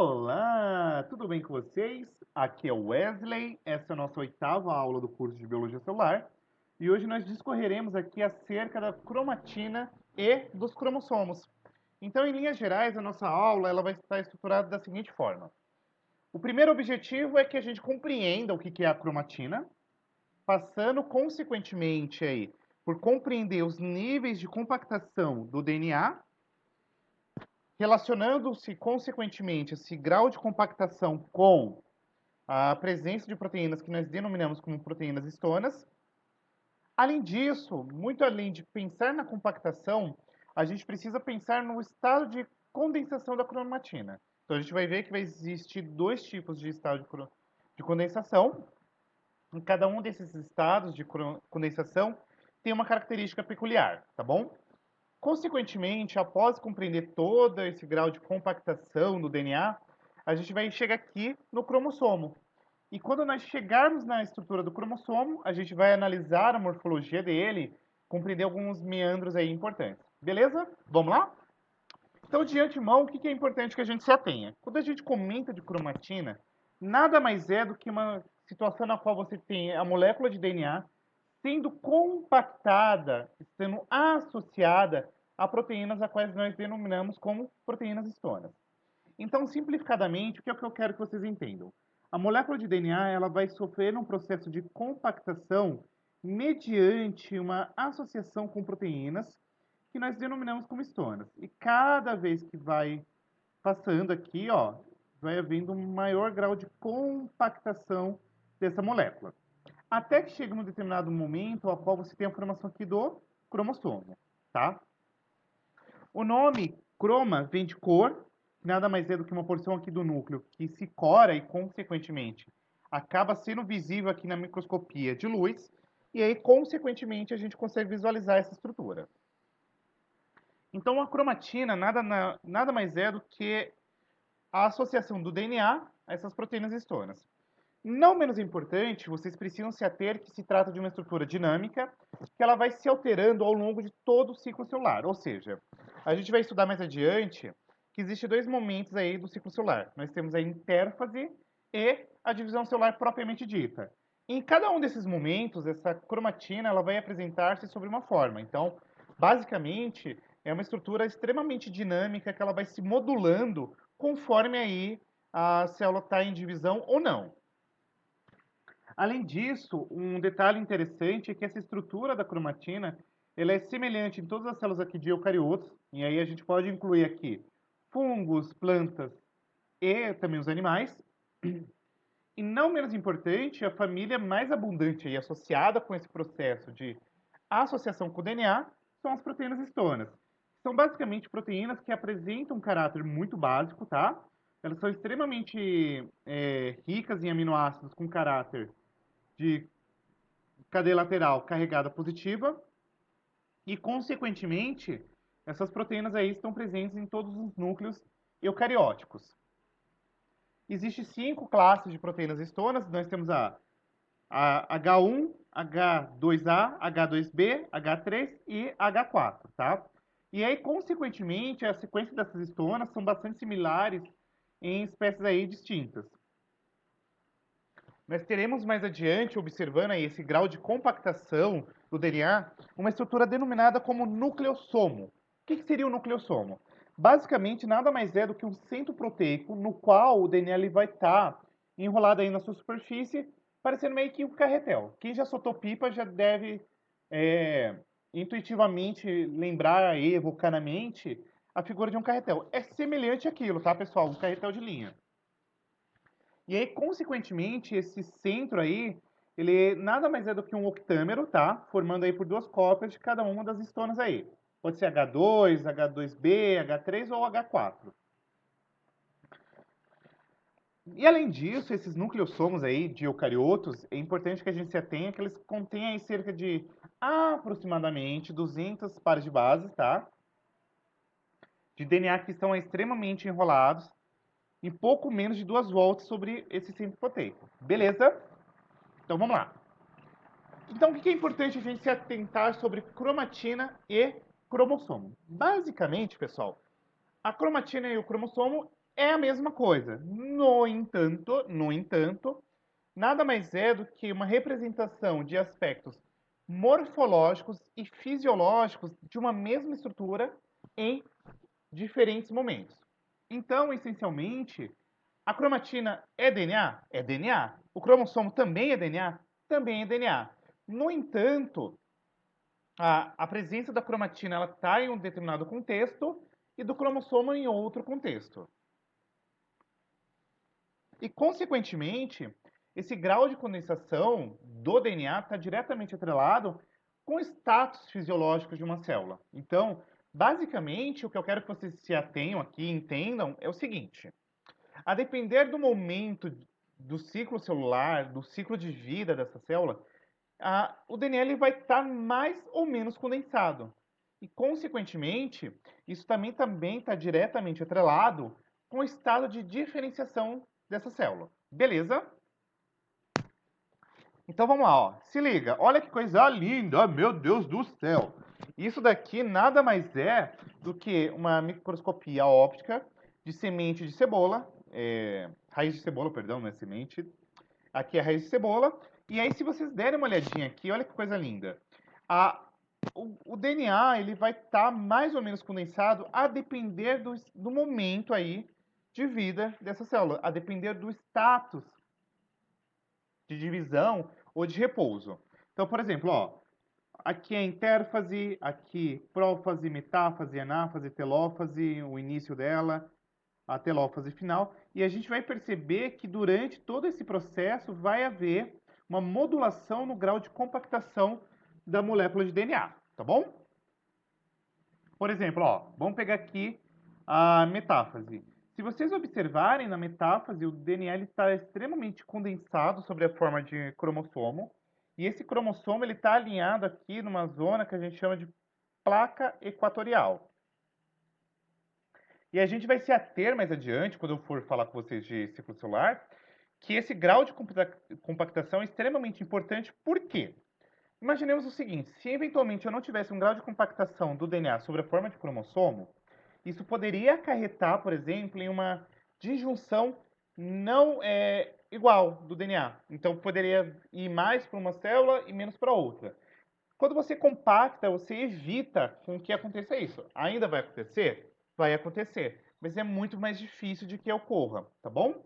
Olá, tudo bem com vocês? Aqui é o Wesley, essa é a nossa oitava aula do curso de Biologia Celular e hoje nós discorreremos aqui acerca da cromatina e dos cromossomos. Então, em linhas gerais, a nossa aula ela vai estar estruturada da seguinte forma. O primeiro objetivo é que a gente compreenda o que é a cromatina, passando consequentemente aí por compreender os níveis de compactação do DNA, relacionando-se consequentemente esse grau de compactação com a presença de proteínas que nós denominamos como proteínas estonas. Além disso, muito além de pensar na compactação, a gente precisa pensar no estado de condensação da cromatina. Então a gente vai ver que vai existir dois tipos de estado de condensação. Em cada um desses estados de condensação tem uma característica peculiar, tá bom? Consequentemente, após compreender todo esse grau de compactação do DNA, a gente vai chegar aqui no cromossomo. E quando nós chegarmos na estrutura do cromossomo, a gente vai analisar a morfologia dele, compreender alguns meandros aí importantes. Beleza? Vamos lá? Então, de antemão, o que é importante que a gente se atenha? Quando a gente comenta de cromatina, nada mais é do que uma situação na qual você tem a molécula de DNA sendo compactada, sendo associada a proteínas a quais nós denominamos como proteínas estonas. Então, simplificadamente, o que é que eu quero que vocês entendam? A molécula de DNA ela vai sofrer um processo de compactação mediante uma associação com proteínas que nós denominamos como estonas. E cada vez que vai passando aqui, ó, vai havendo um maior grau de compactação dessa molécula. Até que chega num determinado momento, a qual você tem a formação aqui do cromossomo, tá? O nome croma vem de cor, que nada mais é do que uma porção aqui do núcleo que se cora e, consequentemente, acaba sendo visível aqui na microscopia de luz, e aí, consequentemente, a gente consegue visualizar essa estrutura. Então, a cromatina nada mais é do que a associação do DNA a essas proteínas estonas. Não menos importante, vocês precisam se ater que se trata de uma estrutura dinâmica, que ela vai se alterando ao longo de todo o ciclo celular. Ou seja, a gente vai estudar mais adiante que existem dois momentos aí do ciclo celular. Nós temos a intérfase e a divisão celular propriamente dita. Em cada um desses momentos, essa cromatina ela vai apresentar-se sobre uma forma. Então, basicamente, é uma estrutura extremamente dinâmica que ela vai se modulando conforme aí a célula está em divisão ou não. Além disso, um detalhe interessante é que essa estrutura da cromatina ela é semelhante em todas as células aqui de eucariotos, e aí a gente pode incluir aqui fungos, plantas e também os animais. E não menos importante, a família mais abundante e associada com esse processo de associação com o DNA são as proteínas estonas. São basicamente proteínas que apresentam um caráter muito básico, tá? Elas são extremamente ricas em aminoácidos com caráter de cadeia lateral carregada positiva e, consequentemente, essas proteínas aí estão presentes em todos os núcleos eucarióticos. Existem 5 classes de proteínas estonas. Nós temos a H1, H2A, H2B, H3 e H4, tá? E aí, consequentemente, a sequência dessas estonas são bastante similares em espécies aí distintas. Nós teremos mais adiante, observando aí esse grau de compactação do DNA, uma estrutura denominada como nucleossomo. O que seria o nucleossomo? Basicamente, nada mais é do que um centro proteico no qual o DNA ele vai estar enrolado aí na sua superfície, parecendo meio que um carretel. Quem já soltou pipa já deve intuitivamente lembrar aí, evocar na mente a figura de um carretel. É semelhante àquilo, tá, pessoal? Um carretel de linha. E aí, consequentemente, esse centro aí, ele nada mais é do que um octâmero, tá? Formando aí por duas cópias de cada uma das estonas aí. Pode ser H2, H2B, H3 ou H4. E além disso, esses nucleossomos aí de eucariotos, é importante que a gente se atenha que eles contêm aí cerca de aproximadamente 200 pares de bases, tá? De DNA que estão extremamente enrolados em pouco menos de 2 voltas sobre esse centro proteico. Beleza? Então vamos lá. Então, o que é importante a gente se atentar sobre cromatina e cromossomo? Basicamente, pessoal, a cromatina e o cromossomo é a mesma coisa. No entanto, nada mais é do que uma representação de aspectos morfológicos e fisiológicos de uma mesma estrutura em diferentes momentos. Então, essencialmente, a cromatina é DNA? É DNA. O cromossomo também é DNA? Também é DNA. No entanto, a presença da cromatina está em um determinado contexto e do cromossomo em outro contexto. E, consequentemente, esse grau de condensação do DNA está diretamente atrelado com o status fisiológico de uma célula. Então, basicamente, o que eu quero que vocês se atenham aqui e entendam é o seguinte: a depender do momento do ciclo celular, do ciclo de vida dessa célula, o DNA ele vai estar mais ou menos condensado. E, consequentemente, isso também está diretamente atrelado com o estado de diferenciação dessa célula. Beleza? Então vamos lá, ó. Se liga, olha que coisa linda, meu Deus do céu. Isso daqui nada mais é do que uma microscopia óptica de semente de cebola, raiz de cebola, perdão, não é semente. Aqui é a raiz de cebola. E aí, se vocês derem uma olhadinha aqui, olha que coisa linda. O DNA ele vai estar mais ou menos condensado a depender do momento aí de vida dessa célula, a depender do status de divisão ou de repouso. Então, por exemplo, ó, aqui é intérfase, aqui prófase, metáfase, anáfase, telófase, o início dela, a telófase final, e a gente vai perceber que durante todo esse processo vai haver uma modulação no grau de compactação da molécula de DNA, tá bom? Por exemplo, ó, vamos pegar aqui a metáfase. Se vocês observarem na metáfase, o DNA está extremamente condensado sobre a forma de cromossomo, e esse cromossomo está alinhado aqui numa zona que a gente chama de placa equatorial. E a gente vai se ater mais adiante, quando eu for falar com vocês de ciclo celular, que esse grau de compactação é extremamente importante. Por quê? Imaginemos o seguinte: se eventualmente eu não tivesse um grau de compactação do DNA sobre a forma de cromossomo, isso poderia acarretar, por exemplo, em uma disjunção não igual do DNA. Então, poderia ir mais para uma célula e menos para outra. Quando você compacta, você evita com que aconteça isso. Ainda vai acontecer? Vai acontecer, mas é muito mais difícil de que ocorra, tá bom?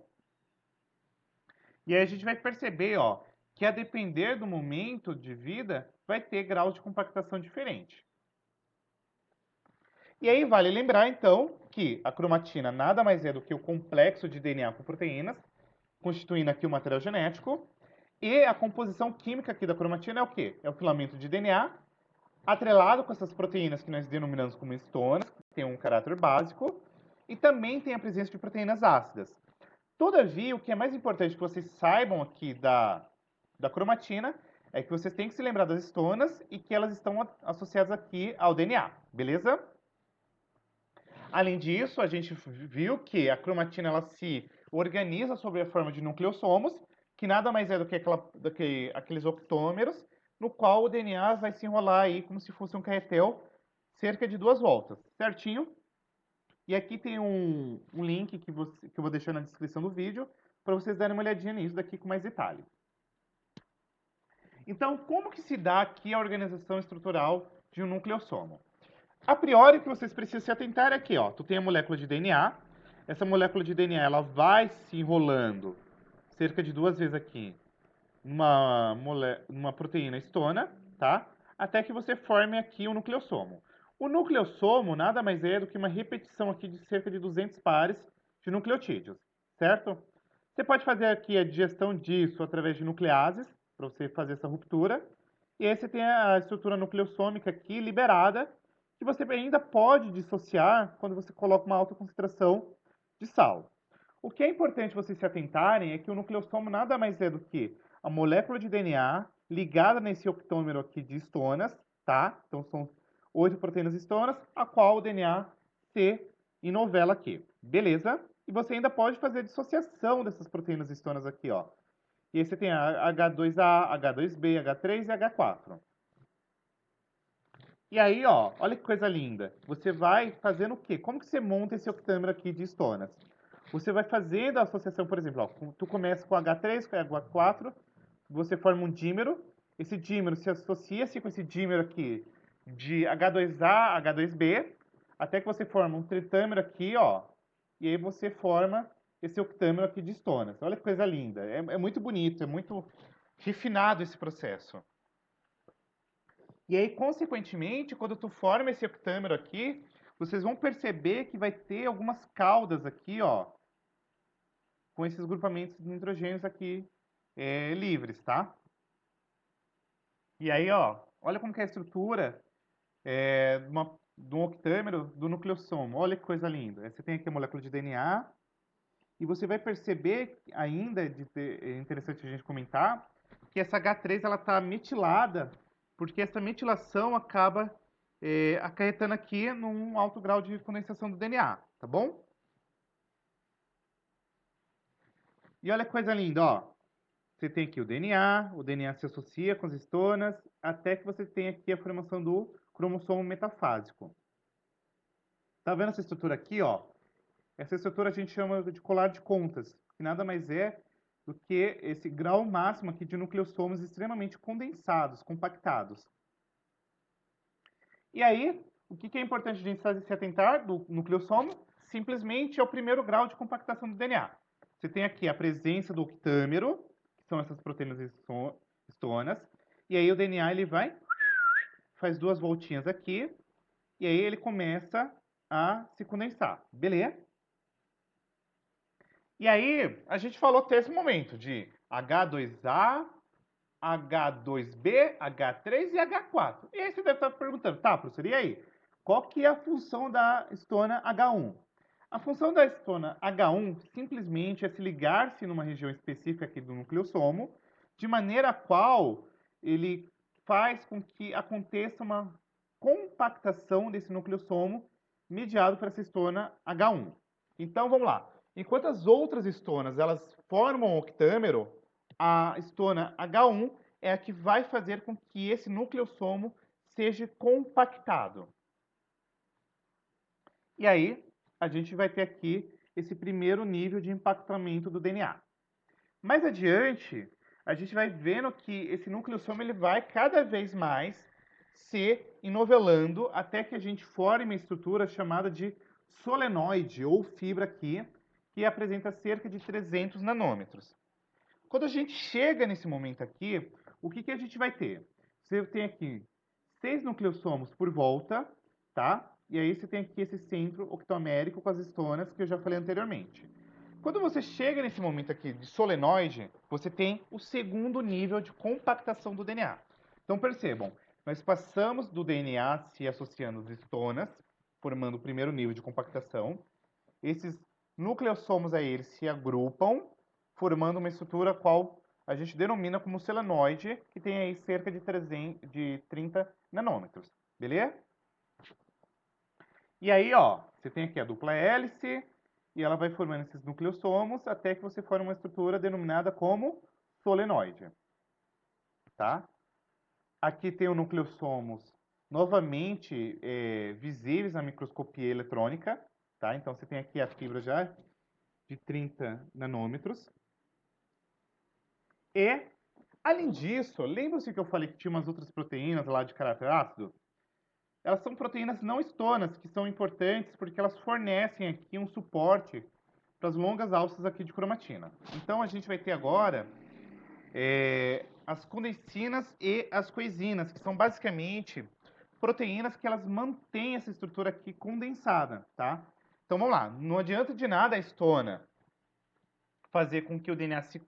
E aí a gente vai perceber, ó, que a depender do momento de vida, vai ter graus de compactação diferente. E aí vale lembrar, então, que a cromatina nada mais é do que o complexo de DNA com proteínas, constituindo aqui o material genético, e a composição química aqui da cromatina é o quê? É o filamento de DNA, atrelado com essas proteínas que nós denominamos como histonas, que tem um caráter básico, e também tem a presença de proteínas ácidas. Todavia, o que é mais importante que vocês saibam aqui da cromatina é que vocês têm que se lembrar das histonas e que elas estão associadas aqui ao DNA, beleza? Além disso, a gente viu que a cromatina ela se organiza sob a forma de nucleossomos, que nada mais é do que aqueles octômeros, no qual o DNA vai se enrolar aí como se fosse um carretel, cerca de 2 voltas, certinho? E aqui tem um link que eu vou deixar na descrição do vídeo, para vocês darem uma olhadinha nisso daqui com mais detalhe. Então, como que se dá aqui a organização estrutural de um nucleossomo? A priori, o que vocês precisam se atentar é aqui, ó. Tu tem a molécula de DNA. Essa molécula de DNA, ela vai se enrolando cerca de 2 vezes aqui numa proteína histona, tá? Até que você forme aqui um nucleossomo. O nucleossomo nada mais é do que uma repetição aqui de cerca de 200 pares de nucleotídeos, certo? Você pode fazer aqui a digestão disso através de nucleases, para você fazer essa ruptura. E aí você tem a estrutura nucleossômica aqui liberada, que você ainda pode dissociar quando você coloca uma alta concentração de sal. O que é importante vocês se atentarem é que o nucleossomo nada mais é do que a molécula de DNA ligada nesse octômero aqui de histonas, tá? Então são 8 proteínas histonas, a qual o DNA se enovela aqui, beleza? E você ainda pode fazer a dissociação dessas proteínas histonas aqui, ó. E aí você tem a H2A, H2B, H3 e H4. E aí, ó, olha que coisa linda. Você vai fazendo o quê? Como que você monta esse octâmero aqui de histonas? você vai fazendo a associação, por exemplo, ó, tu começa com H3, com H4, você forma um dímero, esse dímero se associa-se com esse dímero aqui de H2A, H2B, até que você forma um tritâmero aqui, ó, e aí você forma esse octâmero aqui de estonas. Olha que coisa linda, é muito bonito, é muito refinado esse processo. E aí, consequentemente, quando tu forma esse octâmero aqui, vocês vão perceber que vai ter algumas caudas aqui, ó, com esses grupamentos de nitrogênios aqui livres, tá? E aí, ó, olha como que é a estrutura de um octâmero do nucleossomo. Olha que coisa linda. Você tem aqui a molécula de DNA e você vai perceber ainda, é interessante a gente comentar, que essa H3 ela está metilada, porque essa metilação acaba acarretando aqui num alto grau de condensação do DNA, tá bom? E olha que coisa linda, ó. Você tem aqui o DNA se associa com as histonas, até que você tem aqui a formação do cromossomo metafásico. Tá vendo essa estrutura aqui, ó? Essa estrutura a gente chama de colar de contas, que nada mais é do que esse grau máximo aqui de nucleossomos extremamente condensados, compactados. E aí, o que é importante a gente se atentar do nucleossomo? Simplesmente é o primeiro grau de compactação do DNA. Você tem aqui a presença do octâmero, que são essas proteínas histonas, e aí o DNA ele vai, faz duas voltinhas aqui, e aí ele começa a se condensar, beleza? E aí, a gente falou até esse momento de H2A, H2B, H3 e H4. E aí você deve estar perguntando, tá, professor, e aí? Qual que é a função da histona H1? A função da histona H1 simplesmente é se ligar-se numa região específica aqui do nucleossomo, de maneira a qual ele faz com que aconteça uma compactação desse nucleossomo mediado por essa histona H1. Então, vamos lá. Enquanto as outras histonas elas formam o octâmero, a histona H1 é a que vai fazer com que esse nucleossomo seja compactado. E aí, a gente vai ter aqui esse primeiro nível de empactamento do DNA. Mais adiante, a gente vai vendo que esse nucleossomo ele vai cada vez mais se enovelando até que a gente forme uma estrutura chamada de solenoide ou fibra aqui, que apresenta cerca de 300 nanômetros. Quando a gente chega nesse momento aqui, o que a gente vai ter? Você tem aqui 6 nucleossomos por volta, tá? E aí você tem aqui esse centro octoamérico com as histonas que eu já falei anteriormente. Quando você chega nesse momento aqui de solenoide, você tem o segundo nível de compactação do DNA. Então percebam, nós passamos do DNA se associando às histonas, formando o primeiro nível de compactação. Esses nucleossomos aí, eles se agrupam, formando uma estrutura qual a gente denomina como selenoide, que tem aí cerca de 30 nanômetros, beleza? E aí, ó, você tem aqui a dupla hélice, e ela vai formando esses nucleossomos até que você forma uma estrutura denominada como solenoide, tá? Aqui tem o nucleossomos novamente visíveis na microscopia eletrônica, tá? Então você tem aqui a fibra já de 30 nanômetros. E, além disso, lembra-se que eu falei que tinha umas outras proteínas lá de caráter ácido? Elas são proteínas não estonas, que são importantes porque elas fornecem aqui um suporte para as longas alças aqui de cromatina. Então, a gente vai ter agora as condensinas e as coenzinas, que são basicamente proteínas que elas mantêm essa estrutura aqui condensada, tá? Então, vamos lá. Não adianta de nada a estona fazer com que o DNA se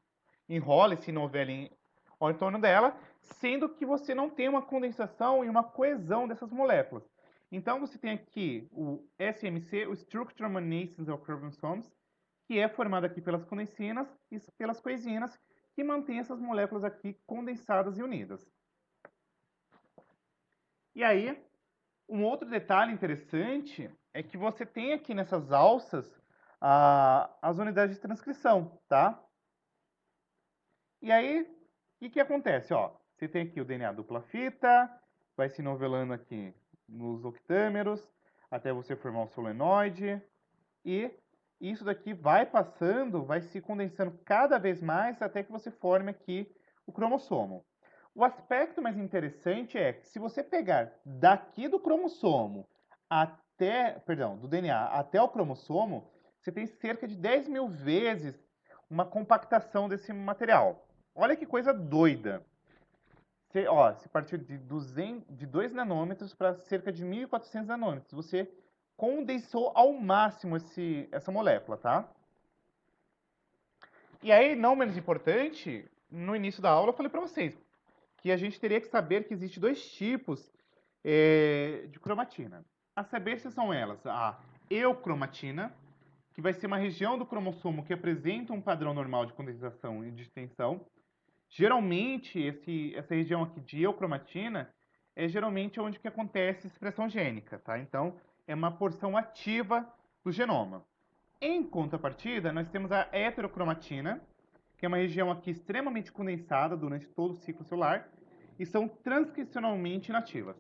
enrole, se enovele ao entorno dela, sendo que você não tem uma condensação e uma coesão dessas moléculas. Então, você tem aqui o SMC, o Structural Monoacids of Chromosomes, que é formado aqui pelas condensinas e pelas coenzinas, que mantém essas moléculas aqui condensadas e unidas. E aí, um outro detalhe interessante é que você tem aqui nessas alças as unidades de transcrição, tá? E aí, o que acontece? Ó, você tem aqui o DNA dupla fita, vai se novelando aqui nos octâmeros, até você formar o solenoide, e isso daqui vai passando, vai se condensando cada vez mais até que você forme aqui o cromossomo. O aspecto mais interessante é que se você pegar daqui do cromossomo até, perdão, do DNA até o cromossomo, você tem cerca de 10.000 vezes uma compactação desse material. Olha que coisa doida. Se partir de 2 nanômetros para cerca de 1.400 nanômetros, você condensou ao máximo essa molécula, tá? E aí, não menos importante, no início da aula eu falei para vocês que a gente teria que saber que existe 2 tipos de cromatina. A saber se são elas a eucromatina, que vai ser uma região do cromossomo que apresenta um padrão normal de condensação e de extensão. Geralmente, essa região aqui de eucromatina é geralmente onde que acontece expressão gênica, tá? Então, é uma porção ativa do genoma. Em contrapartida, nós temos a heterocromatina, que é uma região aqui extremamente condensada durante todo o ciclo celular, e são transcricionalmente inativas.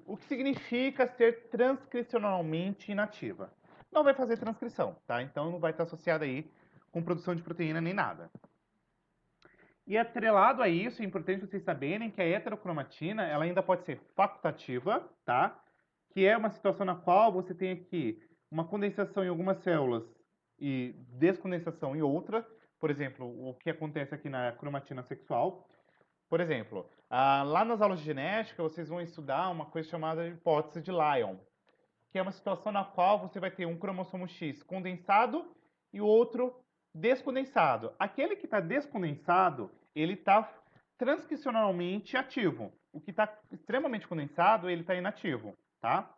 O que significa ser transcricionalmente inativa? Não vai fazer transcrição, tá? Então não vai estar associada aí com produção de proteína nem nada. E atrelado a isso, é importante vocês saberem que a heterocromatina, ela ainda pode ser facultativa, tá? Que é uma situação na qual você tem aqui uma condensação em algumas células e descondensação em outra. Por exemplo, o que acontece aqui na cromatina sexual. Por exemplo, lá nas aulas de genética, vocês vão estudar uma coisa chamada hipótese de Lyon, que é uma situação na qual você vai ter um cromossomo X condensado e o outro descondensado. Aquele que está descondensado, ele está transcricionalmente ativo. O que está extremamente condensado, ele está inativo, tá?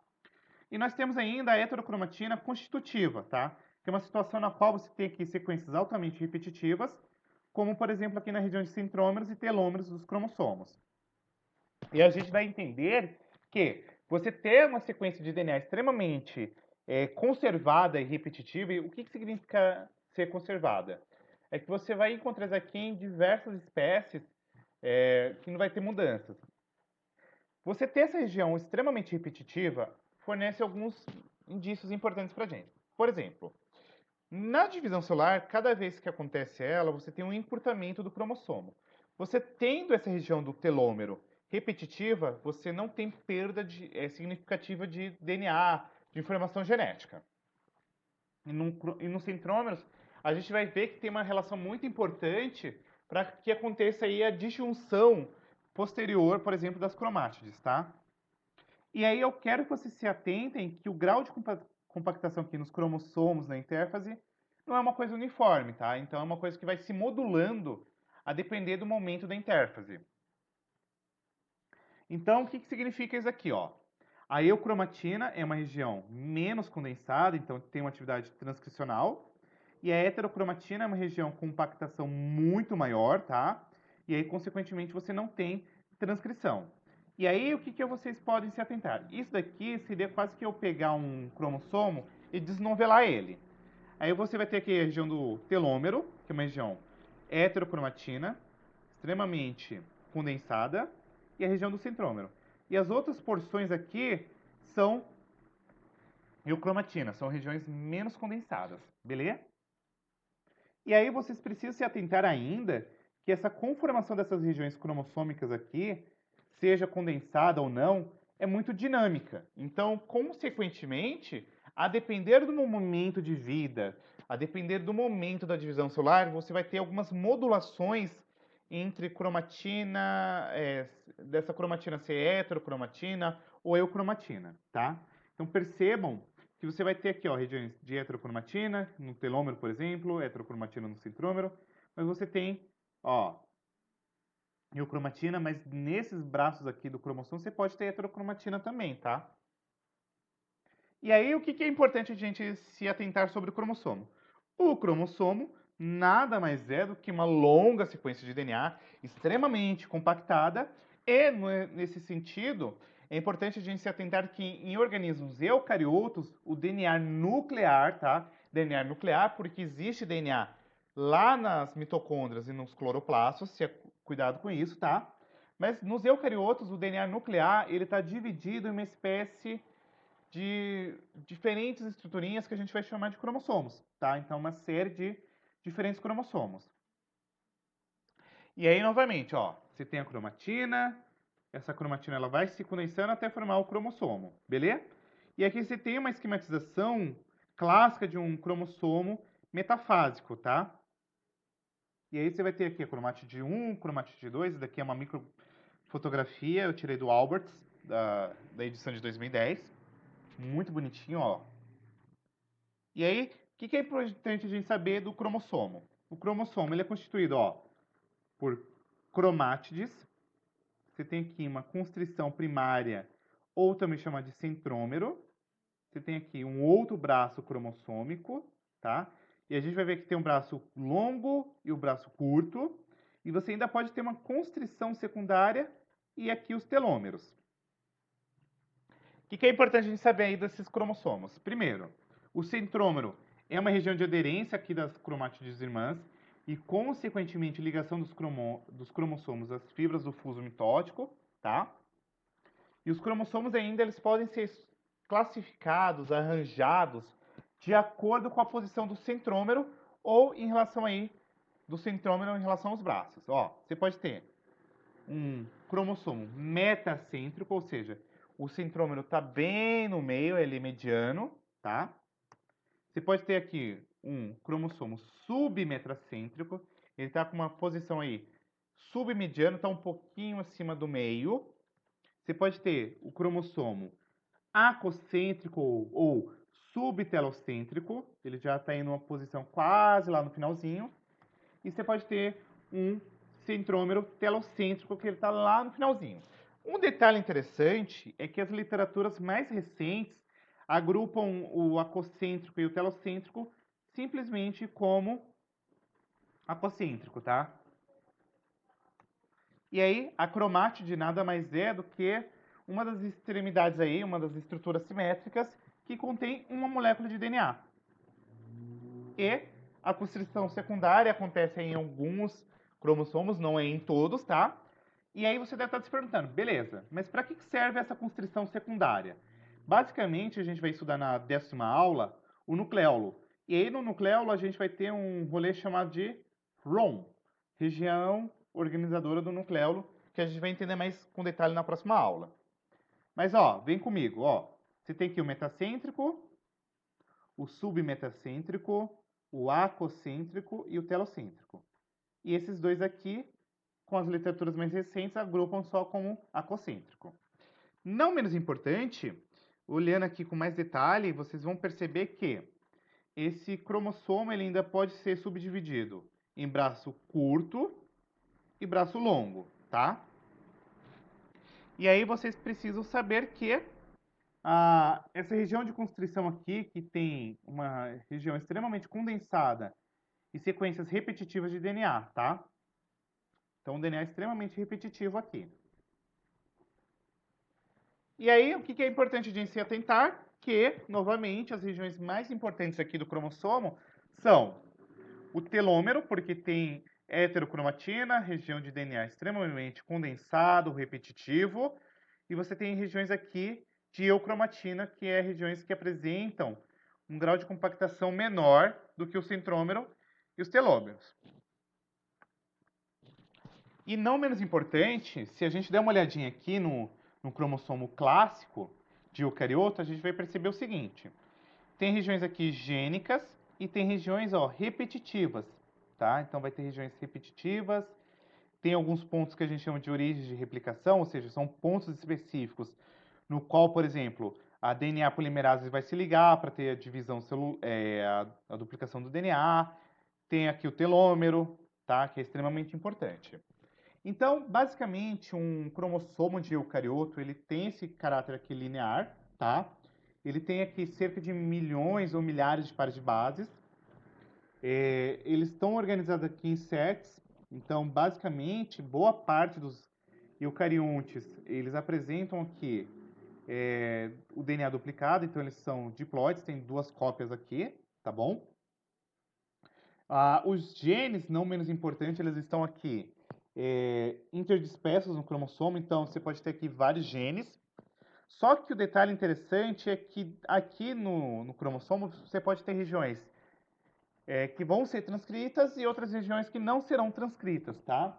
E nós temos ainda a heterocromatina constitutiva, tá? Que é uma situação na qual você tem aqui sequências altamente repetitivas, como, por exemplo, aqui na região de centrômeros e telômeros dos cromossomos. E a gente vai entender que você ter uma sequência de DNA extremamente conservada e repetitiva, e o que significa ser conservada? É que você vai encontrar isso aqui em diversas espécies que não vai ter mudanças. Você ter essa região extremamente repetitiva fornece alguns indícios importantes para a gente. Por exemplo, na divisão celular, cada vez que acontece ela, você tem um encurtamento do cromossomo. Você tendo essa região do telômero repetitiva, você não tem perda significativa de DNA, de informação genética. E nos centrômeros, a gente vai ver que tem uma relação muito importante para que aconteça aí a disjunção posterior, por exemplo, das cromátides, tá? E aí eu quero que vocês se atentem que o grau de compactação aqui nos cromossomos na intérfase não é uma coisa uniforme, tá? Então é uma coisa que vai se modulando a depender do momento da intérfase. Então, o que significa isso aqui, ó? A eucromatina é uma região menos condensada, então tem uma atividade transcricional. E a heterocromatina é uma região com compactação muito maior, tá? E aí, consequentemente, você não tem transcrição. E aí, o que vocês podem se atentar? Isso daqui seria quase que eu pegar um cromossomo e desnovelar ele. Aí você vai ter aqui a região do telômero, que é uma região heterocromatina, extremamente condensada, e a região do centrômero. E as outras porções aqui são eucromatina, são regiões menos condensadas, beleza? E aí vocês precisam se atentar ainda que essa conformação dessas regiões cromossômicas aqui, seja condensada ou não, é muito dinâmica. Então, consequentemente, a depender do momento de vida, a depender do momento da divisão celular, você vai ter algumas modulações entre cromatina, dessa cromatina ser heterocromatina ou eucromatina, tá? Então percebam que você vai ter aqui, ó, regiões de heterocromatina, no telômero, por exemplo, heterocromatina no centrômero, mas você tem, ó, eucromatina, mas nesses braços aqui do cromossomo você pode ter heterocromatina também, tá? E aí, o que é importante a gente se atentar sobre o cromossomo? O cromossomo nada mais é do que uma longa sequência de DNA extremamente compactada e, nesse sentido, é importante a gente se atentar que em organismos eucariotos, o DNA nuclear, tá? DNA nuclear, porque existe DNA lá nas mitocôndrias e nos cloroplastos, cuidado com isso, tá? Mas nos eucariotos, o DNA nuclear, ele está dividido em uma espécie de diferentes estruturinhas que a gente vai chamar de cromossomos. tá? Então, uma série de diferentes cromossomos. E aí, novamente, ó, você tem a cromatina, essa cromatina ela vai se condensando até formar o cromossomo, beleza? E aqui você tem uma esquematização clássica de um cromossomo metafásico, tá? E aí você vai ter aqui a cromatide 1, cromatide 2, isso daqui é uma microfotografia, eu tirei do Alberts, da edição de 2010. Muito bonitinho, ó. E aí, o que é importante a gente saber do cromossomo? O cromossomo ele é constituído, ó, por cromátides. Você tem aqui uma constrição primária, ou também chamada de centrômero. Você tem aqui um outro braço cromossômico, tá? E a gente vai ver que tem um braço longo e o braço curto. E você ainda pode ter uma constrição secundária e aqui os telômeros. O que é importante a gente saber aí desses cromossomos? Primeiro, o centrômero é uma região de aderência aqui das cromátides irmãs e, consequentemente, ligação dos cromossomos às fibras do fuso mitótico, tá? E os cromossomos ainda eles podem ser classificados, arranjados de acordo com a posição do centrômero ou em relação aí do centrômero em relação aos braços. Ó, você pode ter um cromossomo metacêntrico, ou seja, o centrômero está bem no meio, ele é mediano, tá? Você pode ter aqui um cromossomo submetracêntrico, ele está com uma posição aí submediano, está um pouquinho acima do meio. Você pode ter o cromossomo acocêntrico ou subtelocêntrico, ele já está em uma posição quase lá no finalzinho. E você pode ter um centrômero telocêntrico, que ele está lá no finalzinho. Um detalhe interessante é que as literaturas mais recentes agrupam o acocêntrico e o telocêntrico simplesmente como acocêntrico, tá? E aí, a cromátide nada mais é do que uma das extremidades aí, uma das estruturas simétricas que contém uma molécula de DNA. E a constrição secundária acontece em alguns cromossomos, não é em todos, tá? E aí você deve estar se perguntando, beleza, mas para que serve essa constrição secundária? Basicamente, a gente vai estudar na 10ª aula o nucleolo. E aí no nucleolo a gente vai ter um rolê chamado de ROM, região organizadora do nucleolo, que a gente vai entender mais com detalhe na próxima aula. Mas ó, vem comigo, ó. Você tem aqui o metacêntrico, o submetacêntrico, o acocêntrico e o telocêntrico. E esses dois aqui, com as literaturas mais recentes, agrupam só como acocêntrico. Não menos importante, olhando aqui com mais detalhe, vocês vão perceber que esse cromossomo ele ainda pode ser subdividido em braço curto e braço longo, tá? E aí vocês precisam saber que essa região de constrição aqui, que tem uma região extremamente condensada e sequências repetitivas de DNA, tá? Então, o DNA é extremamente repetitivo aqui. E aí, o que é importante de se atentar? Que, novamente, as regiões mais importantes aqui do cromossomo são o telômero, porque tem heterocromatina, região de DNA extremamente condensado, repetitivo, e você tem regiões aqui de eucromatina, que é regiões que apresentam um grau de compactação menor do que o centrômero e os telômeros. E não menos importante, se a gente der uma olhadinha aqui no cromossomo clássico de eucarioto, a gente vai perceber o seguinte. Tem regiões aqui gênicas e tem regiões repetitivas, tá? Então vai ter regiões repetitivas, tem alguns pontos que a gente chama de origem de replicação, ou seja, são pontos específicos no qual, por exemplo, a DNA polimerase vai se ligar para ter a divisão a duplicação do DNA. Tem aqui o telômero, tá? Que é extremamente importante. Então, basicamente, um cromossomo de eucarioto, ele tem esse caráter aqui linear, tá? Ele tem aqui cerca de milhões ou milhares de pares de bases. Eles estão organizados aqui em sets. Então, basicamente, boa parte dos eucariontes, eles apresentam aqui o DNA duplicado. Então, eles são diploides, tem duas cópias aqui, tá bom? Os genes, não menos importantes, eles estão aqui interdispersos no cromossomo, então você pode ter aqui vários genes. Só que o detalhe interessante é que aqui no cromossomo você pode ter regiões que vão ser transcritas e outras regiões que não serão transcritas, tá?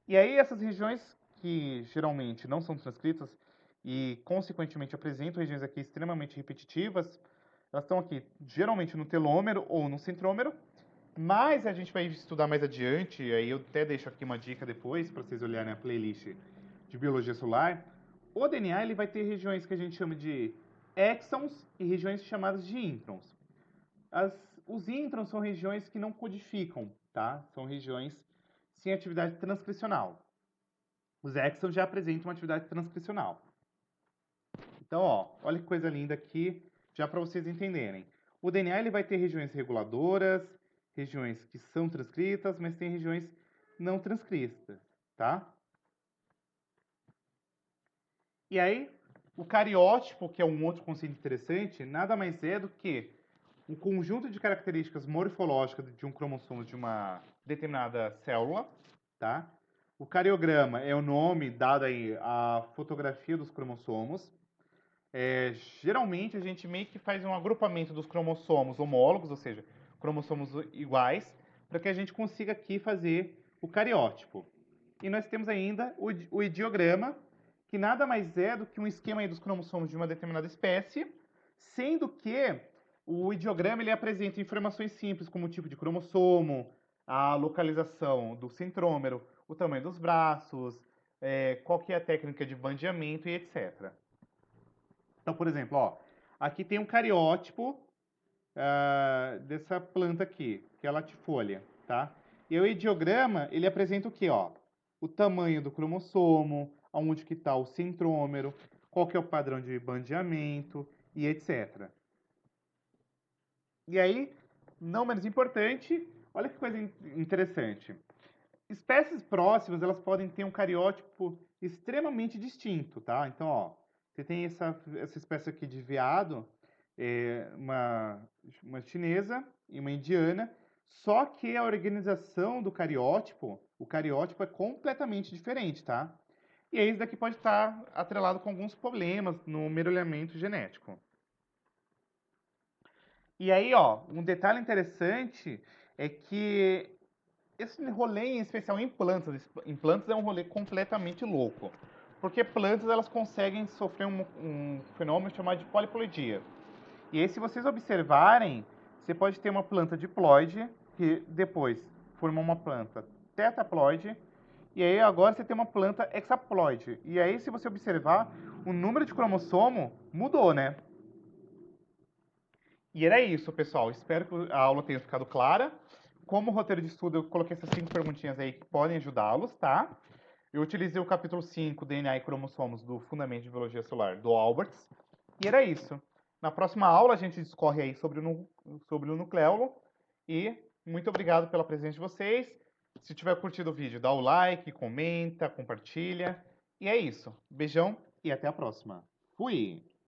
E aí essas regiões que geralmente não são transcritas e consequentemente apresentam regiões aqui extremamente repetitivas, elas estão aqui geralmente no telômero ou no centrômero, mas a gente vai estudar mais adiante, e aí eu até deixo aqui uma dica depois para vocês olharem a playlist de biologia celular. O DNA ele vai ter regiões que a gente chama de exons e regiões chamadas de introns. Os introns são regiões que não codificam, tá? São regiões sem atividade transcricional. Os exons já apresentam uma atividade transcricional. Então, ó, olha que coisa linda aqui, já para vocês entenderem. O DNA ele vai ter regiões reguladoras, regiões que são transcritas, mas tem regiões não transcritas, tá? E aí, o cariótipo, que é um outro conceito interessante, nada mais é do que um conjunto de características morfológicas de um cromossomo de uma determinada célula, tá? O cariograma é o nome dado aí à fotografia dos cromossomos. Geralmente a gente meio que faz um agrupamento dos cromossomos homólogos, ou seja, cromossomos iguais, para que a gente consiga aqui fazer o cariótipo. E nós temos ainda o ideograma, que nada mais é do que um esquema aí dos cromossomos de uma determinada espécie, sendo que o ideograma ele apresenta informações simples como o tipo de cromossomo, a localização do centrômero, o tamanho dos braços, qual que é a técnica de bandeamento e etc. Então, por exemplo, ó, aqui tem um cariótipo dessa planta aqui, que é a latifolha, tá? E o ideograma, ele apresenta o quê, ó? O tamanho do cromossomo, aonde que está o centrômero, qual que é o padrão de bandeamento e etc. E aí, não menos importante, olha que coisa interessante. Espécies próximas, elas podem ter um cariótipo extremamente distinto, tá? Então, ó, você tem essa espécie aqui de veado, uma chinesa e uma indiana, só que a organização do cariótipo, o cariótipo é completamente diferente, tá? E aí isso daqui pode estar atrelado com alguns problemas no mergulhamento genético. E aí, ó, um detalhe interessante é que esse rolê em especial em plantas é um rolê completamente louco. Porque plantas elas conseguem sofrer um fenômeno chamado de poliploidia. E aí, se vocês observarem, você pode ter uma planta diploide, que depois forma uma planta tetaploide, e aí agora você tem uma planta hexaploide. E aí, se você observar, o número de cromossomo mudou, né? E era isso, pessoal. Espero que a aula tenha ficado clara. Como roteiro de estudo, eu coloquei essas 5 perguntinhas aí que podem ajudá-los, tá? Eu utilizei o capítulo 5, DNA e cromossomos, do Fundamento de Biologia Celular, do Alberts. E era isso. Na próxima aula, a gente discorre aí sobre o nucleolo. E muito obrigado pela presença de vocês. Se tiver curtido o vídeo, dá o like, comenta, compartilha. E é isso. Beijão e até a próxima. Fui!